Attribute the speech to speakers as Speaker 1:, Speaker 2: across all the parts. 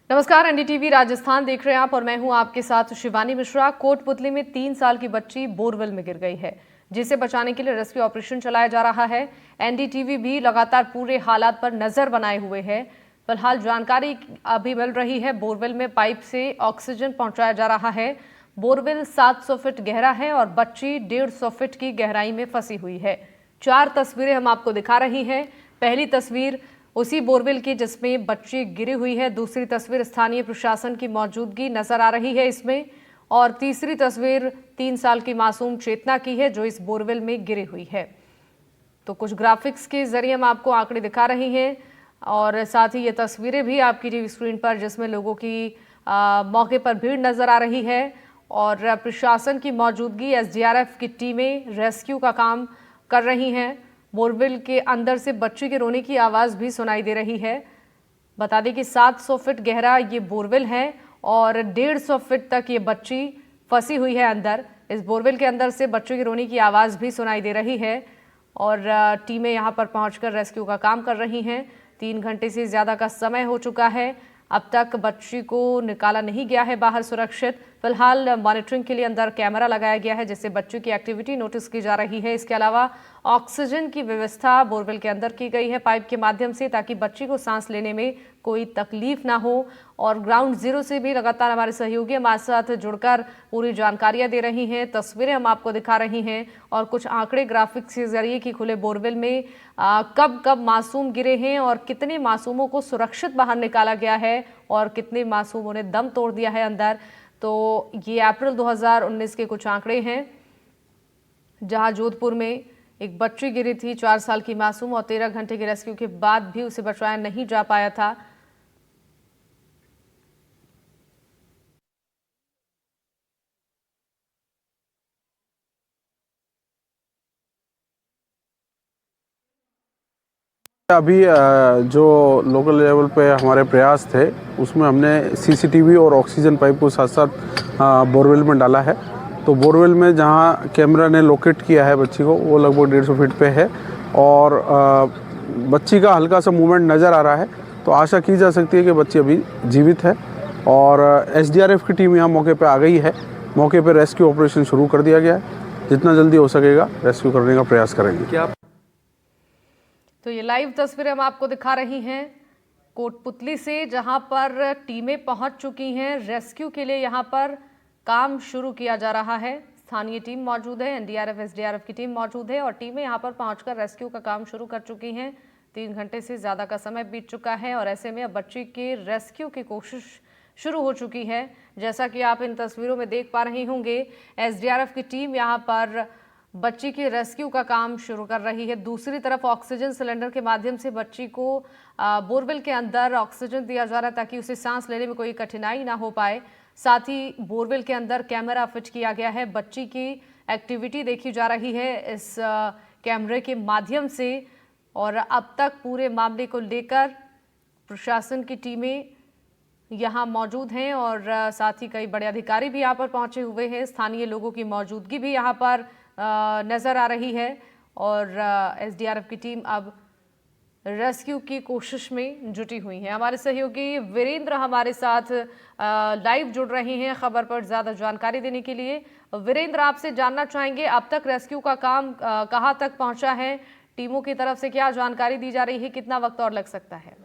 Speaker 1: नमस्कार, एनडीटीवी राजस्थान देख रहे हैं आप और मैं हूं आपके साथ शिवानी मिश्रा। कोटपुतली में 3 साल की बच्ची बोरवेल में गिर गई है, जिसे बचाने के लिए रेस्क्यू ऑपरेशन चलाया जा रहा है। एनडीटीवी भी लगातार पूरे हालात पर नजर बनाए हुए है। फिलहाल जानकारी अभी मिल रही है, बोरवेल में पाइप से ऑक्सीजन पहुंचाया जा रहा है। बोरवेल 700 फीट गहरा है और बच्ची 150 फीट की गहराई में फंसी हुई है। 4 तस्वीरें हम आपको दिखा रही हैं। पहली तस्वीर उसी बोरवेल की जिसमें बच्ची गिरी हुई है। दूसरी तस्वीर स्थानीय प्रशासन की मौजूदगी नजर आ रही है इसमें, और तीसरी तस्वीर 3 साल की मासूम चेतना की है जो इस बोरवेल में गिरी हुई है। तो कुछ ग्राफिक्स के जरिए हम आपको आंकड़े दिखा रही हैं और साथ ही ये तस्वीरें भी आपकी टीवी स्क्रीन पर, जिसमें लोगों की मौके पर भीड़ नजर आ रही है और प्रशासन की मौजूदगी, एसडीआरएफ की टीमें रेस्क्यू का काम कर रही हैं। बोरवेल के अंदर से बच्ची के रोने की आवाज़ भी सुनाई दे रही है। बता दें कि 700 फीट गहरा ये बोरवेल है और 150 फीट तक ये बच्ची फंसी हुई है अंदर। इस बोरवेल के अंदर से बच्चों की रोने की आवाज़ भी सुनाई दे रही है और टीमें यहाँ पर पहुंचकर रेस्क्यू का काम कर रही हैं। 3 घंटे से ज़्यादा का समय हो चुका है। अब तक बच्ची को निकाला नहीं गया है बाहर सुरक्षित। फिलहाल मॉनिटरिंग के लिए अंदर कैमरा लगाया गया है, जिससे बच्चों की एक्टिविटी नोटिस की जा रही है। इसके अलावा ऑक्सीजन की व्यवस्था बोरवेल के अंदर की गई है पाइप के माध्यम से, ताकि बच्ची को सांस लेने में कोई तकलीफ ना हो। और ग्राउंड जीरो से भी लगातार हमारे सहयोगी हमारे साथ जुड़कर पूरी जानकारियां दे रही हैं, तस्वीरें हम आपको दिखा रही हैं और कुछ आंकड़े ग्राफिक्स के जरिए कि खुले बोरवेल में कब कब मासूम गिरे हैं और कितने मासूमों को सुरक्षित बाहर निकाला गया है और कितने मासूमों ने दम तोड़ दिया है अंदर। तो ये अप्रैल 2019 के कुछ आंकड़े हैं, जहां जोधपुर में एक बच्ची गिरी थी, 4 साल की मासूम, और 13 घंटे के रेस्क्यू के बाद भी उसे बचाया नहीं जा पाया था।
Speaker 2: अभी जो लोकल लेवल पे हमारे प्रयास थे, उसमें हमने सीसीटीवी और ऑक्सीजन पाइप को साथ साथ बोरवेल में डाला है। तो बोरवेल में जहां कैमरा ने लोकेट किया है बच्ची को, वो लगभग 150 फीट पे है और बच्ची का हल्का सा मूवमेंट नज़र आ रहा है। तो आशा की जा सकती है कि बच्ची अभी जीवित है और एसडीआरएफ की टीम यहाँ मौके पर आ गई है। मौके पर रेस्क्यू ऑपरेशन शुरू कर दिया गया है। जितना जल्दी हो सकेगा रेस्क्यू करने का प्रयास करेंगे।
Speaker 1: तो ये लाइव तस्वीरें हम आपको दिखा रही हैं कोटपुतली से, जहां पर टीमें पहुंच चुकी हैं रेस्क्यू के लिए। यहां पर काम शुरू किया जा रहा है। स्थानीय टीम मौजूद है, एनडीआरएफ एसडीआरएफ की टीम मौजूद है और टीमें यहां पर पहुंचकर रेस्क्यू का काम शुरू कर चुकी हैं। 3 घंटे से ज़्यादा का समय बीत चुका है और ऐसे में अब बच्ची के रेस्क्यू की कोशिश शुरू हो चुकी है। जैसा कि आप इन तस्वीरों में देख पा रहे होंगे, एसडीआरएफ की टीम यहाँ पर बच्ची के रेस्क्यू का काम शुरू कर रही है। दूसरी तरफ ऑक्सीजन सिलेंडर के माध्यम से बच्ची को बोरवेल के अंदर ऑक्सीजन दिया जा रहा है, ताकि उसे सांस लेने में कोई कठिनाई ना हो पाए। साथ ही बोरवेल के अंदर कैमरा फिट किया गया है। बच्ची की एक्टिविटी देखी जा रही है इस कैमरे के माध्यम से और अब तक पूरे मामले को लेकर प्रशासन की टीमें यहाँ मौजूद हैं और साथ ही कई बड़े अधिकारी भी यहाँ पर पहुंचे हुए हैं। स्थानीय लोगों की मौजूदगी भी यहाँ पर नज़र आ रही है और एसडीआरएफ की टीम अब रेस्क्यू की कोशिश में जुटी हुई है। हमारे सहयोगी वीरेंद्र हमारे साथ लाइव जुड़ रहे हैं खबर पर ज़्यादा जानकारी देने के लिए। वीरेंद्र, आपसे जानना चाहेंगे अब तक रेस्क्यू का काम कहाँ तक पहुँचा है, टीमों की तरफ से क्या जानकारी दी जा रही है, कितना वक्त और लग सकता है?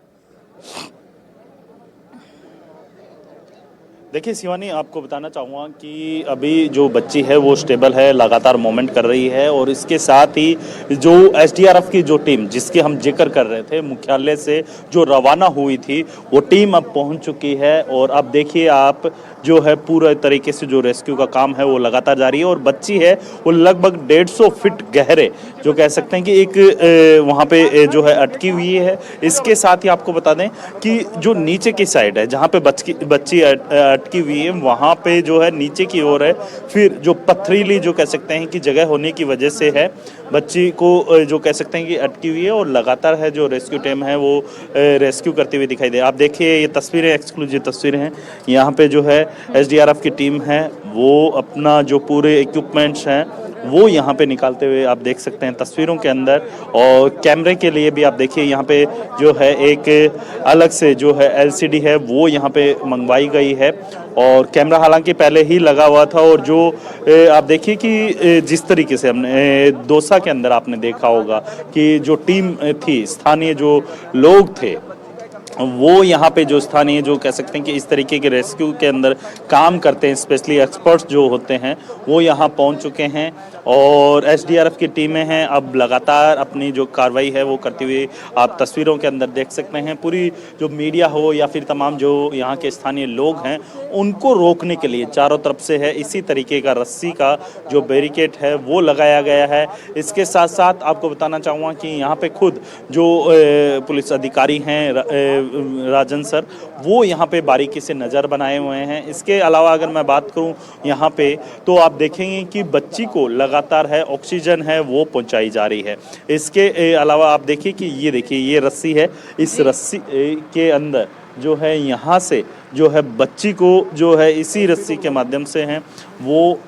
Speaker 3: देखिए शिवानी, आपको बताना चाहूँगा कि अभी जो बच्ची है वो स्टेबल है, लगातार मूवमेंट कर रही है और इसके साथ ही जो एसडीआरएफ की जो टीम जिसके हम जिक्र कर रहे थे, मुख्यालय से जो रवाना हुई थी, वो टीम अब पहुंच चुकी है और अब देखिए आप जो है पूरे तरीके से जो रेस्क्यू का काम है वो लगातार जारी है और बच्ची है वो लगभग 150 फीट गहरे जो कह सकते हैं कि एक वहाँ पे जो है अटकी हुई है। इसके साथ ही आपको बता दें कि जो नीचे की साइड है जहाँ पे बच्ची अटकी हुई है, वहाँ पे जो है नीचे की ओर है, फिर जो पथरीली जो कह सकते हैं कि जगह होने की वजह से है बच्ची को जो कह सकते हैं कि अटकी हुई है और लगातार है जो रेस्क्यू टीम है वो रेस्क्यू करते हुए दिखाई दे। आप देखिए ये तस्वीरें एक्सक्लूसिव तस्वीरें हैं। यहाँ पे जो है एसडीआरएफ की टीम है वो अपना जो पूरे इक्विपमेंट्स हैं वो यहाँ पे निकालते हुए आप देख सकते हैं तस्वीरों के अंदर। और कैमरे के लिए भी आप देखिए यहाँ पे जो है एक अलग से जो है एलसीडी है वो यहाँ पे मंगवाई गई है। और कैमरा हालांकि पहले ही लगा हुआ था। और जो आप देखिए कि जिस तरीके से हमने दौसा के अंदर आपने देखा होगा कि जो टीम थी, स्थानीय जो लोग थे, वो यहाँ पे जो स्थानीय जो कह सकते हैं कि इस तरीके के रेस्क्यू के अंदर काम करते हैं, स्पेशली एक्सपर्ट्स जो होते हैं, वो यहाँ पहुँच चुके हैं। और एसडीआरएफ की टीमें हैं अब लगातार अपनी जो कार्रवाई है वो करती हुई आप तस्वीरों के अंदर देख सकते हैं। पूरी जो मीडिया हो या फिर तमाम जो यहाँ के स्थानीय लोग हैं, उनको रोकने के लिए चारों तरफ से है इसी तरीके का रस्सी का जो बैरिकेड है वो लगाया गया है। इसके साथ साथ आपको बताना चाहूँगा कि यहाँ पे खुद जो पुलिस अधिकारी हैं राजन सर, वो यहाँ पे बारीकी से नज़र बनाए हुए हैं। इसके अलावा अगर मैं बात करूँ यहाँ पे, तो आप देखेंगे कि बच्ची को लगातार है ऑक्सीजन है वो पहुँचाई जा रही है। इसके अलावा आप देखिए कि ये देखिए ये रस्सी है, इस रस्सी के अंदर जो है यहाँ से जो है बच्ची को जो है इसी रस्सी के माध्यम से है वो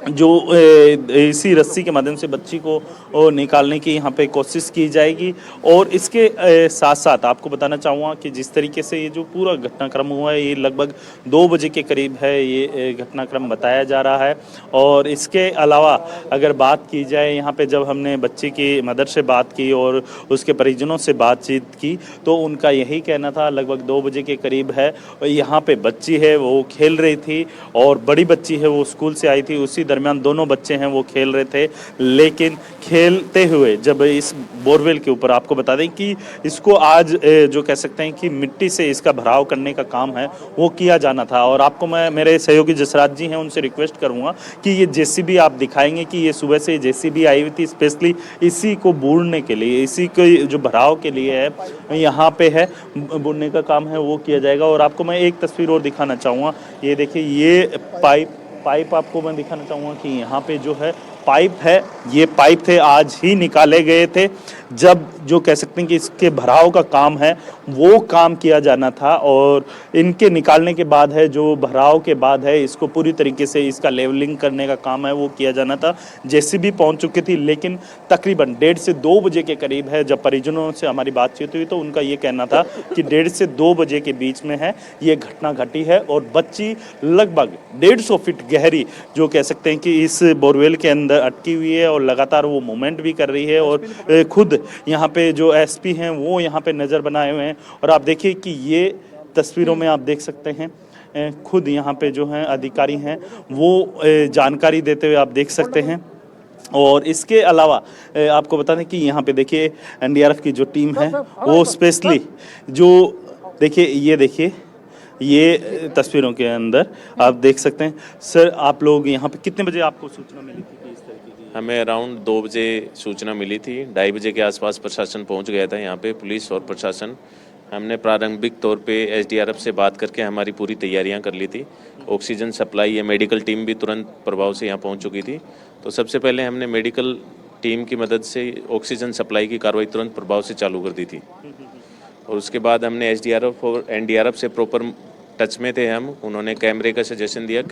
Speaker 3: जो इसी रस्सी के माध्यम से बच्ची को निकालने की यहाँ पे कोशिश की जाएगी। और इसके साथ साथ आपको बताना चाहूँगा कि जिस तरीके से ये जो पूरा घटनाक्रम हुआ है, ये लगभग 2 बजे के करीब है ये घटनाक्रम बताया जा रहा है। और इसके अलावा अगर बात की जाए यहाँ पे, जब हमने बच्ची की मदर से बात की और उसके परिजनों से बातचीत की, तो उनका यही कहना था लगभग 2 बजे के करीब है यहाँ पे बच्ची है वो खेल रही थी और बड़ी बच्ची है वो स्कूल से आई थी। उसी दरमियान दोनों बच्चे हैं वो खेल रहे थे, लेकिन खेलते हुए जब इस बोरवेल के ऊपर, आपको बता दें कि इसको आज जो कह सकते हैं कि मिट्टी से इसका भराव करने का काम है वो किया जाना था। और आपको मैं, मेरे सहयोगी जसराज जी हैं, उनसे रिक्वेस्ट करूंगा कि ये जेसीबी आप दिखाएंगे कि ये सुबह से जेसीबी आई हुई थी स्पेशली इसी को बूढ़ने के लिए, इसी को जो भराव के लिए है यहाँ पे है बूढ़ने का काम है वो किया जाएगा। और आपको मैं एक तस्वीर और दिखाना चाहूँगा, ये देखिए ये पाइप आपको मैं दिखाना चाहूँगा कि यहाँ पे जो है पाइप है, ये पाइप थे आज ही निकाले गए थे, जब जो कह सकते हैं कि इसके भराव का काम है वो काम किया जाना था। और इनके निकालने के बाद है जो भराव के बाद है इसको पूरी तरीके से इसका लेवलिंग करने का काम है वो किया जाना था। जेसीबी पहुंच चुकी थी, लेकिन तकरीबन 1:30 से 2 बजे के करीब है जब परिजनों से हमारी बातचीत हुई तो उनका ये कहना था कि 1:30 से 2 बजे के बीच में है ये घटना घटी है। और बच्ची लगभग 150 फीट गहरी जो कह सकते हैं कि इस बोरवेल के अंदर अटकी हुई है और लगातार वो मूवमेंट भी कर रही है। और खुद यहाँ पे जो एसपी हैं वो यहाँ पे नज़र बनाए हुए हैं। और आप देखिए कि ये तस्वीरों में आप देख सकते हैं खुद यहाँ पे जो हैं अधिकारी हैं वो जानकारी देते हुए आप देख सकते हैं। और इसके अलावा आपको बता दें कि यहाँ पे देखिए एनडीआरएफ की जो टीम है वो स्पेशली जो देखिए ये तस्वीरों के अंदर आप देख सकते हैं। सर, आप लोग यहाँ पे कितने बजे आपको सूचना मिली थी कि इस तरीके की?
Speaker 4: हमें अराउंड 2 बजे सूचना मिली थी। 2:30 बजे के आसपास प्रशासन पहुंच गया था यहाँ पे, पुलिस और प्रशासन। हमने प्रारंभिक तौर पे एसडीआरएफ से बात करके हमारी पूरी तैयारियां कर ली थी। ऑक्सीजन सप्लाई या मेडिकल टीम भी तुरंत प्रभाव से यहाँ पहुँच चुकी थी। तो सबसे पहले हमने मेडिकल टीम की मदद से ऑक्सीजन सप्लाई की कार्रवाई तुरंत प्रभाव से चालू कर दी थी। और उसके बाद हमने एसडीआरएफ और एनडीआरएफ से प्रॉपर टच में थे हम। उन्होंने कैमरे का सजेशन दिया,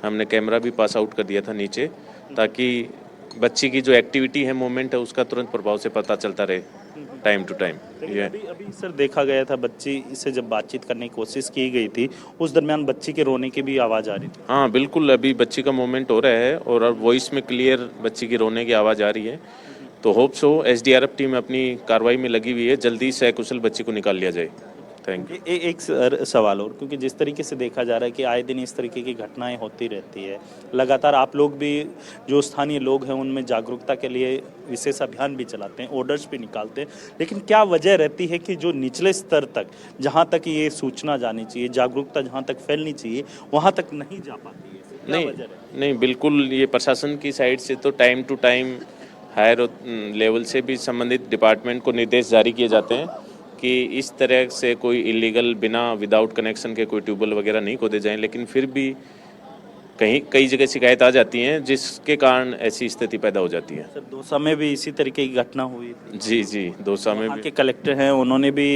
Speaker 4: हमने कैमरा भी पास आउट कर दिया था नीचे, ताकि बच्ची की जो एक्टिविटी है, मूवमेंट है, उसका तुरंत प्रभाव से पता चलता रहे टाइम टू टाइम।
Speaker 3: अभी सर देखा गया था बच्ची से जब बातचीत करने की कोशिश की गई थी उस दरमियान बच्ची के रोने की भी आवाज़ आ रही थी।
Speaker 4: हाँ बिल्कुल, अभी बच्ची का मूवमेंट हो रहा है और वॉइस में क्लियर बच्ची की रोने की आवाज़ आ रही है। तो होप सो एसडीआरएफ टीम अपनी कार्रवाई में लगी हुई है, जल्दी सकुशल बच्ची को निकाल लिया जाए। Thank you.
Speaker 3: एक सवाल और, क्योंकि जिस तरीके से देखा जा रहा है कि आए दिन इस तरीके की घटनाएं होती रहती है, लगातार आप लोग भी जो स्थानीय लोग हैं उनमें जागरूकता के लिए विशेष अभियान भी चलाते हैं, ऑर्डर्स भी निकालते हैं, लेकिन क्या वजह रहती है कि जो निचले स्तर तक जहां तक ये सूचना जानी चाहिए, जागरूकता जहां तक फैलनी चाहिए वहां तक नहीं जा पाती है?
Speaker 4: नहीं बिल्कुल, ये प्रशासन की साइड से तो time to time higher level से भी संबंधित डिपार्टमेंट को निर्देश जारी किए जाते हैं कि इस तरह से कोई इलीगल बिना विदाउट कनेक्शन के कोई ट्यूबवेल वगैरह नहीं खोदे जाएं, लेकिन फिर भी कई जगह शिकायत आ जाती हैं जिसके कारण ऐसी स्थिति पैदा हो जाती है।
Speaker 3: सर, दौसा में भी इसी तरीके की घटना हुई?
Speaker 4: जी, दौसा में भी
Speaker 3: के कलेक्टर हैं, उन्होंने भी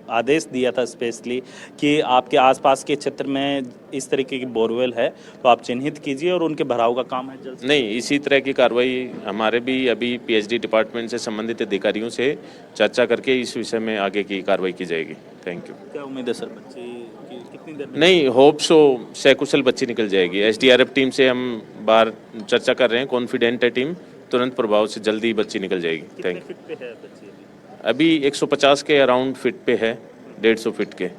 Speaker 3: आदेश दिया था स्पेशली कि आपके आसपास के क्षेत्र में इस तरीके की बोरवेल है तो आप चिन्हित कीजिए और उनके भराव का काम है जल्द से
Speaker 4: नहीं, इसी तरह की कार्रवाई हमारे भी अभी पीएचडी डिपार्टमेंट से संबंधित अधिकारियों से चर्चा करके इस विषय में आगे की कार्रवाई की जाएगी। Thank you.
Speaker 3: क्या उम्मीद है सर बच्चे कितनी देर में
Speaker 4: नहीं, होप सो सकुशल बच्ची निकल जाएगी। एसडीआरएफ टीम से हम बाहर चर्चा कर रहे हैं, कॉन्फिडेंट है टीम, तुरंत प्रभाव से जल्दी बच्ची निकल जाएगी।
Speaker 3: कितने
Speaker 4: थैंक
Speaker 3: फीट पे है बच्चे अभी?
Speaker 4: अभी 150 के अराउंड फिट पे है, 150 फिट के।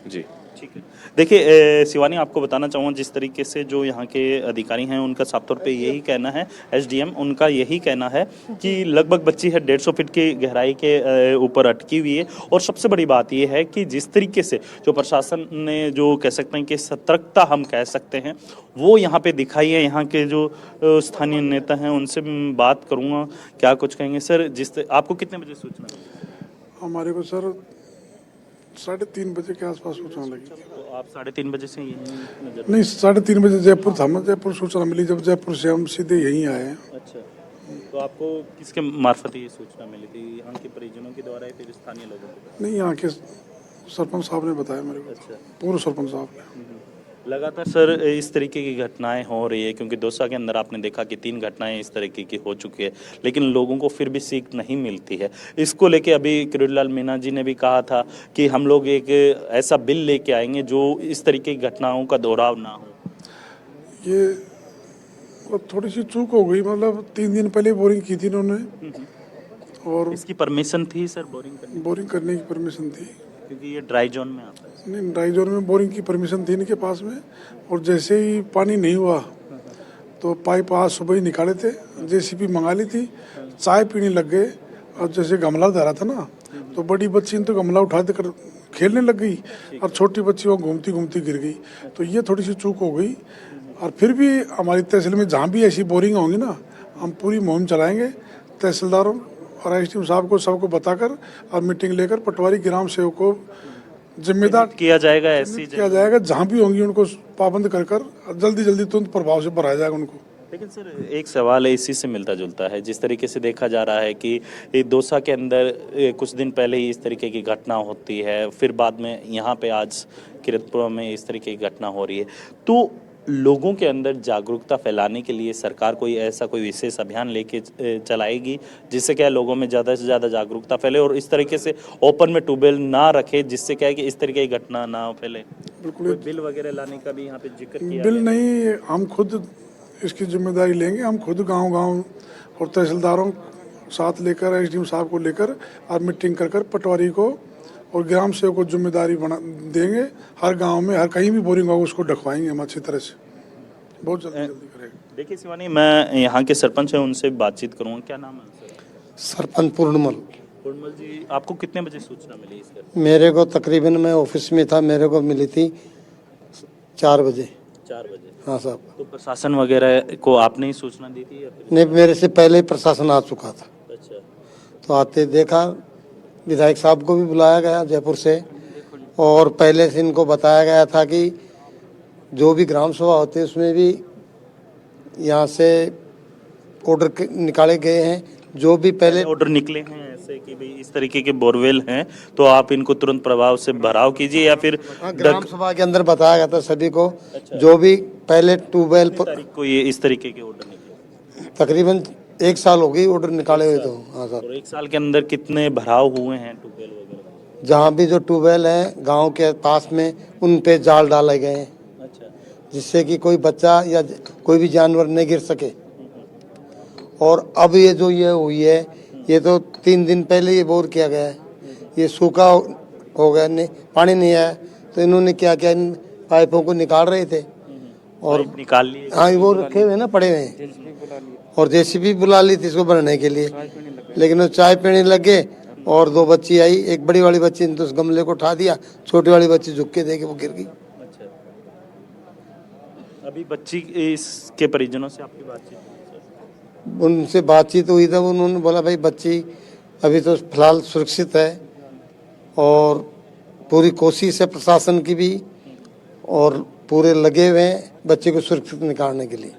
Speaker 4: जी
Speaker 3: ठीक है। देखिए शिवानी, आपको बताना चाहूँगा जिस तरीके से जो यहाँ के अधिकारी हैं उनका साफ तौर पे यही कहना है, एसडीएम उनका यही कहना है कि लगभग बच्ची है 150 फीट की गहराई के ऊपर अटकी हुई है। और सबसे बड़ी बात यह है कि जिस तरीके से जो प्रशासन ने जो कह सकते हैं कि सतर्कता हम कह सकते हैं वो यहाँ पे दिखाई है। यहाँ के जो स्थानीय नेता हैं उनसे मैं बात करूँगा, क्या कुछ कहेंगे सर। आपको कितने बजे सूचना मिली?
Speaker 5: हमारे को सर 3:30 बजे के आसपास सूचना लगी थी।
Speaker 3: तो आप 3:30 बजे से यहीं नजर?
Speaker 5: नहीं, 3:30 बजे जयपुर था, मैं जयपुर सूचना मिली, जब जयपुर से हम सीधे यहीं आए हैं।
Speaker 3: अच्छा, तो आपको किसके मार्फत ये सूचना मिली थी? यहाँ के परिजनों के द्वारा या फिर स्थानीय लोगों के?
Speaker 5: नहीं, यहाँ के सरपंच साहब ने बताया मेरे को।
Speaker 3: अच्छा,
Speaker 5: पूर्व सरपंच साहब ने।
Speaker 3: लगातार सर इस तरीके की घटनाएं हो रही है क्योंकि दौसा के अंदर आपने देखा कि 3 घटनाएं इस तरीके की हो चुकी है, लेकिन लोगों को फिर भी सीख नहीं मिलती है। इसको लेके अभी किरोड़ीलाल मीणा जी ने भी कहा था कि हम लोग एक ऐसा बिल लेके आएंगे जो इस तरीके की घटनाओं का दोहराव ना हो।
Speaker 5: ये वो थोड़ी सी चूक हो गई, मतलब 3 दिन पहले बोरिंग की थी इन्होंने, और
Speaker 3: इसकी परमिशन थी सर
Speaker 5: बोरिंग करने की परमिशन थी।
Speaker 3: क्योंकि ये ड्राई जोन में आता है।
Speaker 5: नहीं, ड्राई जोन में बोरिंग की परमिशन थी इनके पास में, और जैसे ही पानी नहीं हुआ तो पाइप आज सुबह ही निकाले थे, जेसीबी मंगा ली थी, चाय पीने लग गए। और जैसे गमला धरा था ना, तो बड़ी बच्ची ने तो गमला उठा देकर खेलने लग गई और छोटी बच्ची वो घूमती घूमती गिर गई। तो ये थोड़ी सी चूक हो गई। और फिर भी हमारी तहसील में जहाँ भी ऐसी बोरिंग होंगी ना, हम पूरी मुहिम चलाएंगे, तहसीलदारों और एसडीएम साहब को सबको बताकर और मीटिंग लेकर पटवारी ग्राम सेवक को जिम्मेदार
Speaker 3: किया जाएगा। ऐसी
Speaker 5: किया जाएगा, जहाँ भी होंगी उनको पाबंद कर जल्दी जल्दी तुरंत प्रभाव से भराया जाएगा उनको।
Speaker 3: लेकिन सर एक सवाल है, इसी से मिलता जुलता है। जिस तरीके से देखा जा रहा है कि दौसा के अंदर कुछ दिन पहले ही इस तरीके की घटना होती है, फिर बाद में यहाँ पे आज किरतपुरा में इस तरीके की घटना हो रही है, तो लोगों के अंदर जागरूकता फैलाने के लिए सरकार कोई ऐसा कोई विशेष अभियान लेके चलाएगी जिससे क्या है लोगों में ज़्यादा से ज़्यादा जागरूकता फैले और इस तरीके से ओपन में ट्यूबवेल ना रखे, जिससे क्या है कि इस तरीके की घटना ना फैले?
Speaker 5: बिल्कुल।
Speaker 3: कोई बिल वगैरह लाने का भी यहाँ पे जिक्र किया
Speaker 5: बिल नहीं, हम खुद इसकी जिम्मेदारी लेंगे। हम खुद गांव-गांव और तहसीलदारों साथ लेकर, एसडीएम साहब को लेकर और मीटिंग कर पटवारी को और ग्राम सेवक को जिम्मेदारी बना देंगे। हर गांव में हर कहीं भी बोरिंग होगा उसको ढकवाएंगे हम अच्छी तरह से, बहुत जल्दी करेंगे।
Speaker 3: देखिए शिवानी, मैं यहाँ के सरपंच हैं उनसे बातचीत करूँगा। क्या नाम है सर?
Speaker 6: सरपंच पूर्णमल।
Speaker 3: पूर्णमल जी, आपको कितने बजे सूचना मिली इस घर?
Speaker 6: मेरे को तकरीबन, मैं ऑफिस में था, मेरे को मिली थी 4 बजे।
Speaker 3: 4 बजे?
Speaker 6: हाँ साहब।
Speaker 3: तो प्रशासन वगैरह को आपने ही सूचना दी थी या फिर?
Speaker 6: नहीं, मेरे से पहले ही प्रशासन आ चुका था।
Speaker 3: अच्छा,
Speaker 6: तो आते देखा, विधायक साहब को भी बुलाया गया जयपुर से, और पहले से इनको बताया गया था कि जो भी ग्राम सभा होती है उसमें भी यहाँ से ऑर्डर निकाले गए हैं। जो भी पहले
Speaker 3: ऑर्डर निकले हैं ऐसे कि भाई इस तरीके के बोरवेल हैं तो आप इनको तुरंत प्रभाव से भराव कीजिए, या फिर
Speaker 6: ग्राम सभा के अंदर बताया गया था सभी को। जो भी पहले ट्यूबवेल
Speaker 3: तारीख को ये इस तरीके के ऑर्डर निकले?
Speaker 6: तकरीबन 1 साल हो गई ऑर्डर निकाले हुए। तो हाँ सर,
Speaker 3: और 1 साल के अंदर कितने भराव हुए हैं ट्यूबवेल वगैरह?
Speaker 6: जहाँ भी जो ट्यूबवेल है गांव के पास में, उन पे जाल डाले गए हैं,
Speaker 3: अच्छा,
Speaker 6: जिससे कि कोई बच्चा या कोई भी जानवर नहीं गिर सके। और अब ये जो ये हुई है, ये तो 3 दिन पहले ये बोर किया गया है, ये सूखा हो गया, नहीं पानी नहीं आया, तो इन्होंने क्या किया, इन पाइपों को निकाल रहे थे और
Speaker 3: निकाल लिए?
Speaker 6: हाँ, वो रखे हुए ना, पड़े हुए हैं, और जेसीबी बुला ली थी इसको भरने के लिए, लेकिन वो चाय पीने लग गए। और 2 बच्ची आई, एक बड़ी वाली बच्ची ने तो उस गमले को उठा दिया, छोटी वाली बच्ची झुक के देखे वो गिर गई।
Speaker 3: अच्छा, अभी बच्ची इसके परिजनों से आपकी बातचीत हुई सर?
Speaker 6: उनसे बातचीत हुई था, उन्होंने बोला भाई बच्ची अभी तो फिलहाल सुरक्षित है, और पूरी कोशिश है प्रशासन की भी, और पूरे लगे हुए हैं बच्चे को सुरक्षित निकालने के लिए।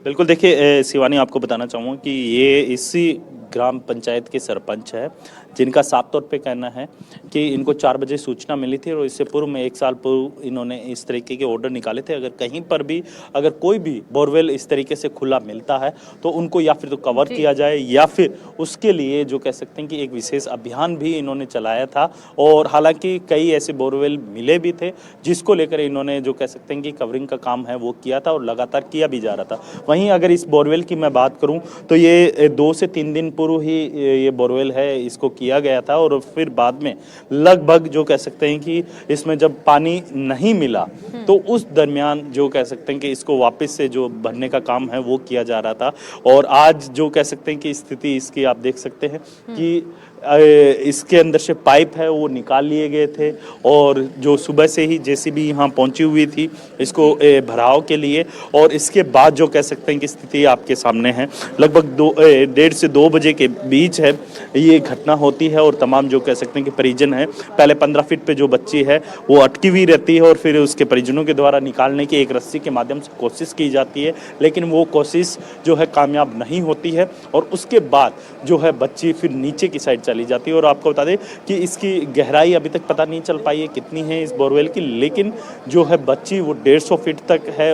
Speaker 3: बिल्कुल। देखिए शिवानी, आपको बताना चाहूँगा कि ये इसी ग्राम पंचायत के सरपंच है जिनका साफ तौर पे कहना है कि इनको 4 बजे सूचना मिली थी और इससे पूर्व में 1 साल पूर्व इन्होंने इस तरीके के ऑर्डर निकाले थे। अगर कहीं पर भी अगर कोई भी बोरवेल इस तरीके से खुला मिलता है तो उनको या फिर तो कवर किया जाए या फिर उसके लिए जो कह सकते हैं कि एक विशेष अभियान भी इन्होंने चलाया था। और हालांकि कई ऐसे बोरवेल मिले भी थे जिसको लेकर इन्होंने जो कह सकते हैं कि कवरिंग का काम है वो किया था और लगातार किया भी जा रहा था। वहीं अगर इस बोरवेल की मैं बात करूं तो ये 2 से 3 दिन पूर्व ही ये बोरवेल है इसको किया गया था और फिर बाद में लगभग जो कह सकते हैं कि इसमें जब पानी नहीं मिला तो उस दरमियान जो कह सकते हैं कि इसको वापस से जो भरने का काम है वो किया जा रहा था। और आज जो कह सकते हैं कि स्थिति इसकी आप देख सकते हैं कि इसके अंदर से पाइप है वो निकाल लिए गए थे और जो सुबह से ही जेसीबी यहाँ पहुंची हुई थी इसको भराव के लिए। और इसके बाद जो कह सकते हैं कि स्थिति आपके सामने है, लगभग 1:30 से 2 बजे के बीच है ये घटना होती है। और तमाम जो कह सकते हैं कि परिजन है, पहले 15 फीट पे जो बच्ची है वो अटकी हुई रहती है और फिर उसके परिजनों के द्वारा निकालने की एक रस्सी के माध्यम से कोशिश की जाती है, लेकिन वो कोशिश जो है कामयाब नहीं होती है और उसके बाद जो है बच्ची फिर नीचे की साइड चली जाती है। और आपको बता दें कि इसकी गहराई अभी तक पता नहीं चल पाई है कितनी है इस बोरवेल की, लेकिन जो है बच्ची वो 150 फीट तक है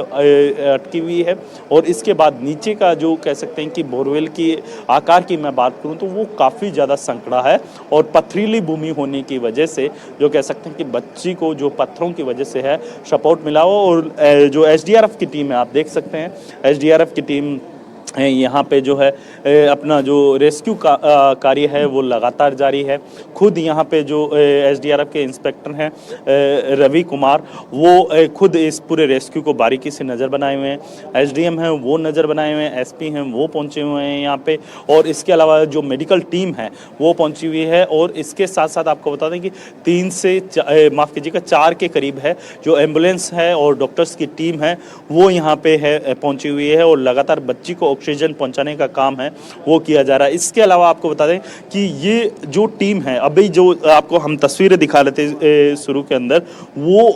Speaker 3: अटकी हुई है। और इसके बाद नीचे का जो कह सकते हैं कि बोरवेल की आकार की मैं बात करूं तो वो काफ़ी ज़्यादा संकड़ा है और पथरीली भूमि होने की वजह से जो कह सकते हैं कि बच्ची को जो पत्थरों की वजह से है सपोर्ट मिला हो। और जो एसडीआरएफ की टीम है आप देख सकते हैं, एसडीआरएफ की टीम यहाँ पे जो है अपना जो रेस्क्यू का कार्य है वो लगातार जारी है। खुद यहाँ पे जो एसडीआरएफ के इंस्पेक्टर हैं रवि कुमार, वो खुद इस पूरे रेस्क्यू को बारीकी से नज़र बनाए हुए हैं। एसडीएम हैं वो नज़र बनाए हुए हैं, एसपी हैं वो पहुँचे हुए हैं यहाँ पे, और इसके अलावा जो मेडिकल टीम है वो पहुँची हुई है। और इसके साथ साथ आपको बता दें कि 3 से 4 के करीब है जो एम्बुलेंस है और डॉक्टर्स की टीम है वो यहाँ पे है पहुँची हुई है और लगातार बच्ची को ऑक्सीजन पहुंचाने का काम है वो किया जा रहा है। इसके अलावा आपको बता दें कि ये जो टीम है, अभी जो आपको हम तस्वीरें दिखा रहे थे शुरू के अंदर, वो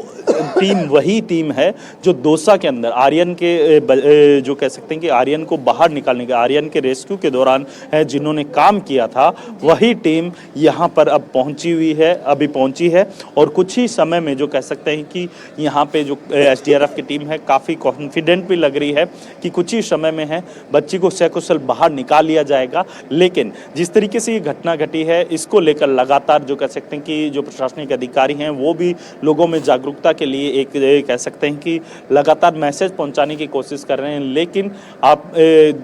Speaker 3: टीम वही टीम है जो दौसा के अंदर आर्यन के जो कह सकते हैं कि आर्यन को बाहर निकालने के, आर्यन के रेस्क्यू के दौरान है जिन्होंने काम किया था, वही टीम यहाँ पर अब पहुंची हुई है, अभी पहुंची है। और कुछ ही समय में जो कह सकते हैं कि यहाँ पे जो एसडीआरएफ की टीम है काफ़ी कॉन्फिडेंट भी लग रही है कि कुछ ही समय में है बच्ची को सकुशल बाहर निकाल लिया जाएगा। लेकिन जिस तरीके से ये घटना घटी है इसको लेकर लगातार जो कह सकते हैं कि जो प्रशासनिक अधिकारी हैं वो भी लोगों में जागरूकता के लिए एक कह सकते हैं कि लगातार मैसेज पहुंचाने की कोशिश कर रहे हैं। लेकिन आप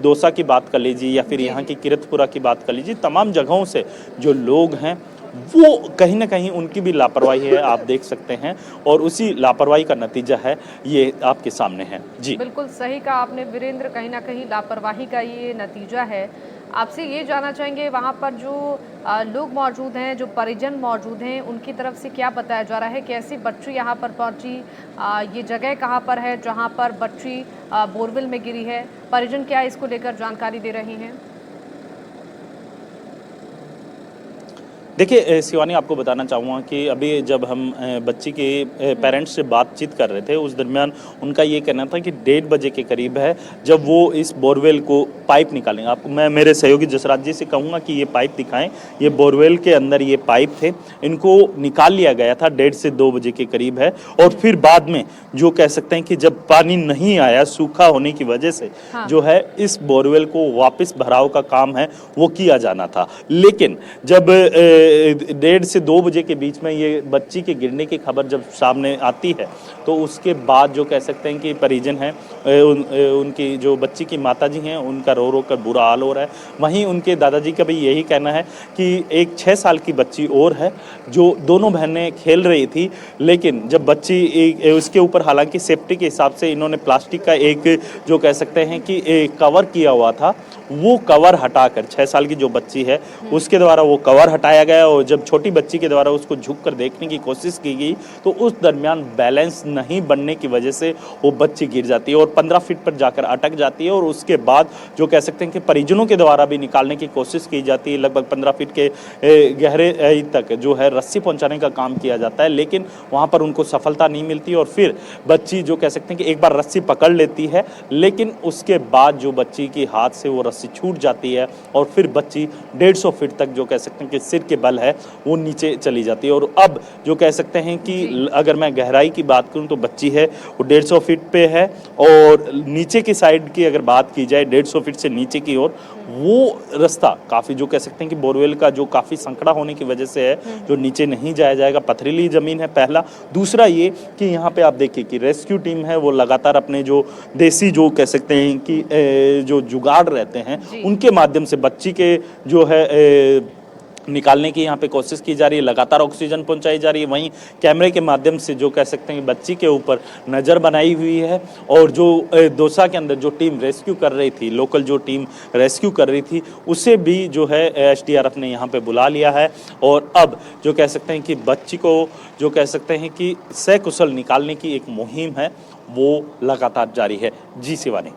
Speaker 3: दौसा की बात कर लीजिए या फिर यहाँ की किरतपुरा की बात कर लीजिए, तमाम जगहों से जो लोग हैं वो कहीं ना कहीं उनकी भी लापरवाही है, आप देख सकते हैं, और उसी लापरवाही का नतीजा है ये आपके सामने है। जी
Speaker 1: बिल्कुल सही कहा आपने वीरेंद्र, कहीं ना कहीं लापरवाही का ये नतीजा है। आपसे ये जानना चाहेंगे वहाँ पर जो लोग मौजूद हैं, जो परिजन मौजूद हैं, उनकी तरफ से क्या बताया जा रहा है, कैसी बच्ची यहाँ पर पहुँची, ये जगह कहाँ पर है जहाँ पर बच्ची बोरवेल में गिरी है, परिजन क्या इसको लेकर जानकारी दे रही हैं?
Speaker 3: देखिए शिवानी, आपको बताना चाहूँगा कि अभी जब हम बच्ची के पेरेंट्स से बातचीत कर रहे थे उस दरमियान उनका ये कहना था कि 1:30 बजे के करीब है जब वो इस बोरवेल को पाइप निकालेंगे। आपको मैं मेरे सहयोगी जसराज जी से कहूँगा कि ये पाइप दिखाएं। ये बोरवेल के अंदर ये पाइप थे, इनको निकाल लिया गया था 1:30 से 2 बजे के करीब है। और फिर बाद में जो कह सकते हैं कि जब पानी नहीं आया, सूखा होने की वजह से जो है इस बोरवेल को वापस भराव का काम है वो किया जाना था। लेकिन जब 1:30 से 2 बजे के बीच में ये बच्ची के गिरने की खबर जब सामने आती है तो उसके बाद जो कह सकते हैं कि परिजन हैं उनकी जो बच्ची की माताजी हैं उनका रो रो कर बुरा हाल हो रहा है। वहीं उनके दादाजी का भी यही कहना है कि एक 6 साल की बच्ची और है जो दोनों बहनें खेल रही थी, लेकिन जब बच्ची उसके ऊपर हालांकि सेफ्टी के हिसाब से इन्होंने प्लास्टिक का एक जो कह सकते हैं कि एक कवर किया हुआ था, वो कवर हटाकर 6 साल की जो बच्ची है उसके द्वारा वो कवर हटाया गया और जब छोटी बच्ची के द्वारा उसको झुक कर देखने की कोशिश की गई तो उस दरमियान बैलेंस नहीं बनने की वजह से वो बच्ची गिर जाती है और 15 फीट पर जाकर अटक जाती है। और उसके बाद जो कह सकते हैं कि परिजनों के द्वारा भी निकालने की कोशिश की जाती है, लगभग 15 फीट के गहरे तक जो है रस्सी पहुंचाने का काम किया जाता है, लेकिन वहाँ पर उनको सफलता नहीं मिलती और फिर बच्ची जो कह सकते हैं कि एक बार रस्सी पकड़ लेती है, लेकिन उसके बाद जो बच्ची के हाथ से वो रस्सी छूट जाती है और फिर बच्ची 150 फीट तक जो कह सकते हैं कि सिर के बल है वो नीचे चली जाती है। और अब जो कह सकते हैं कि अगर मैं गहराई की बात करूं तो बच्ची है वो 150 फीट पे है, और नीचे की साइड की अगर बात की जाए 150 फीट से नीचे की ओर वो रास्ता काफ़ी जो कह सकते हैं कि बोरवेल का जो काफ़ी संकड़ा होने की वजह से है, जो नीचे नहीं जाया जाएगा, पथरीली ज़मीन है पहला। दूसरा ये कि यहाँ पे आप देखिए कि रेस्क्यू टीम है वो लगातार अपने जो देसी जो कह सकते हैं कि जो जुगाड़ रहते हैं उनके माध्यम से बच्ची के जो है निकालने की यहाँ पे कोशिश की जा रही है, लगातार ऑक्सीजन पहुंचाई जा रही है। वहीं कैमरे के माध्यम से जो कह सकते हैं बच्ची के ऊपर नज़र बनाई हुई है, और जो दौसा के अंदर जो टीम रेस्क्यू कर रही थी, लोकल जो टीम रेस्क्यू कर रही थी, उसे भी जो है एसडीआरएफ ने यहाँ पे बुला लिया है। और अब जो कह सकते हैं कि बच्ची को जो कह सकते हैं कि सकुशल निकालने की एक मुहिम है वो लगातार जारी है। जी शिवानी।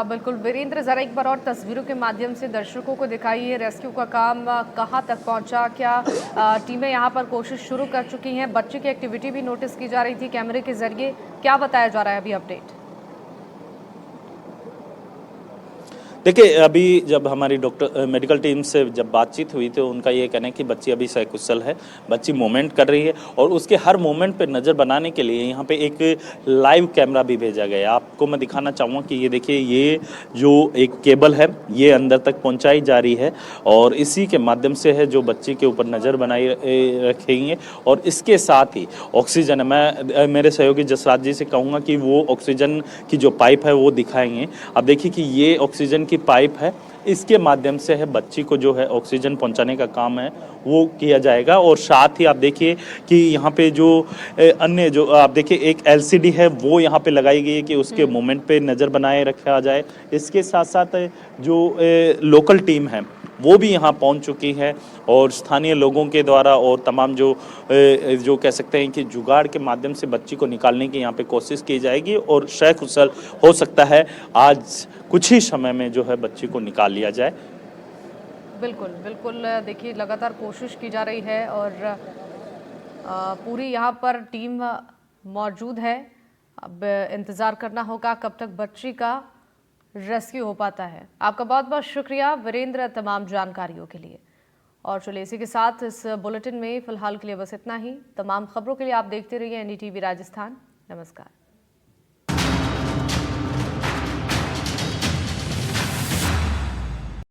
Speaker 1: बिल्कुल वीरेंद्र, जरा एक बार और तस्वीरों के माध्यम से दर्शकों को दिखाइए रेस्क्यू का काम कहाँ तक पहुँचा, क्या टीमें यहाँ पर कोशिश शुरू कर चुकी हैं? बच्चे की एक्टिविटी भी नोटिस की जा रही थी कैमरे के जरिए, क्या बताया जा रहा है अभी अपडेट?
Speaker 3: देखिए अभी जब हमारी मेडिकल टीम से जब बातचीत हुई तो उनका ये कहना है कि बच्ची अभी सकुशल है, बच्ची मूवमेंट कर रही है, और उसके हर मूवमेंट पे नज़र बनाने के लिए यहाँ पे एक लाइव कैमरा भी भेजा गया है। आपको मैं दिखाना चाहूँगा कि ये देखिए, ये जो एक केबल है ये अंदर तक पहुँचाई जा रही है, और इसी के माध्यम से है जो बच्ची के ऊपर नज़र बनाई रखेंगे। और इसके साथ ही ऑक्सीजन है, मैं मेरे सहयोगी जसराज जी से कहूँगा कि वो ऑक्सीजन की जो पाइप है वो दिखाएंगे। अब देखिए कि ये ऑक्सीजन की पाइप है, इसके माध्यम से है बच्ची को जो है ऑक्सीजन पहुंचाने का काम है वो किया जाएगा। और साथ ही आप देखिए कि यहाँ पे जो अन्य जो आप देखिए एक एलसीडी है वो यहाँ पे लगाई गई है कि उसके मूवमेंट पे नज़र बनाए रखा जाए। इसके साथ साथ जो लोकल टीम है वो भी यहाँ पहुँच चुकी है, और स्थानीय लोगों के द्वारा और तमाम जो कह सकते हैं कि जुगाड़ के माध्यम से बच्ची को निकालने की यहाँ पे कोशिश की जाएगी, और सकुशल हो सकता है आज कुछ ही समय में जो है बच्ची को निकाल लिया जाए।
Speaker 1: बिल्कुल बिल्कुल, देखिए लगातार कोशिश की जा रही है और पूरी यहाँ पर टीम मौजूद है। अब इंतज़ार करना होगा कब तक बच्ची का रेस्क्यू हो पाता है। आपका बहुत बहुत शुक्रिया वीरेंद्र तमाम जानकारियों के लिए। और चलिए इसी के साथ इस बुलेटिन में फ़िलहाल के लिए बस इतना ही। तमाम खबरों के लिए आप देखते रहिए NDTV राजस्थान। नमस्कार।